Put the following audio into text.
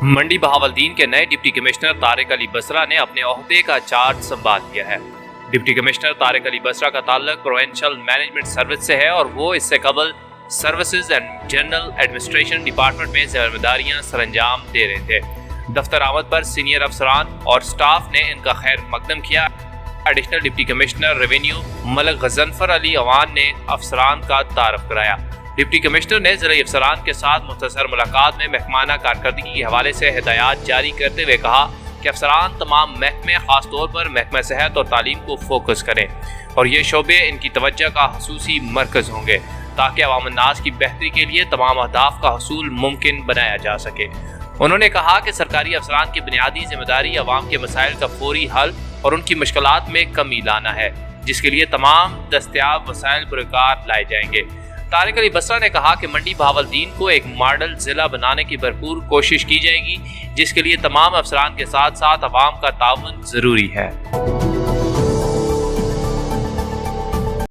منڈی بہاولدین کے نئے ڈپٹی کمشنر طارق علی بسرا نے اپنے عہدے کا چارج سنبھال لیا ہے۔ ڈپٹی کمشنر طارق علی بسرا کا تعلق پروونشل مینجمنٹ سروس سے ہے اور وہ اس سے قبل services and general administration department میں ذمہ داریاں سر انجام دے رہے تھے۔ دفتر آمد پر سینئر افسران اور سٹاف نے ان کا خیر مقدم کیا۔ ایڈیشنل ڈپٹی کمشنر ریونیو ملک غضنفر علی اوان نے افسران کا تعارف کرایا۔ ڈپٹی کمشنر نے ضلعی افسران کے ساتھ مختصر ملاقات میں محکمانہ کارکردگی کے حوالے سے ہدایات جاری کرتے ہوئے کہا کہ افسران تمام محکمے خاص طور پر محکمہ صحت اور تعلیم کو فوکس کریں اور یہ شعبے ان کی توجہ کا خصوصی مرکز ہوں گے تاکہ عوام الناس کی بہتری کے لیے تمام اہداف کا حصول ممکن بنایا جا سکے۔ انہوں نے کہا کہ سرکاری افسران کی بنیادی ذمہ داری عوام کے مسائل کا فوری حل اور ان کی مشکلات میں کمی لانا ہے، جس کے لیے تمام دستیاب وسائل پرکار لائے جائیں گے۔ طارق علی بسرا نے کہا کہ منڈی بہاولدین کو ایک ماڈل ضلع بنانے کی بھرپور کوشش کی جائے گی، جس کے لیے تمام افسران کے ساتھ ساتھ عوام کا تعاون ضروری ہے۔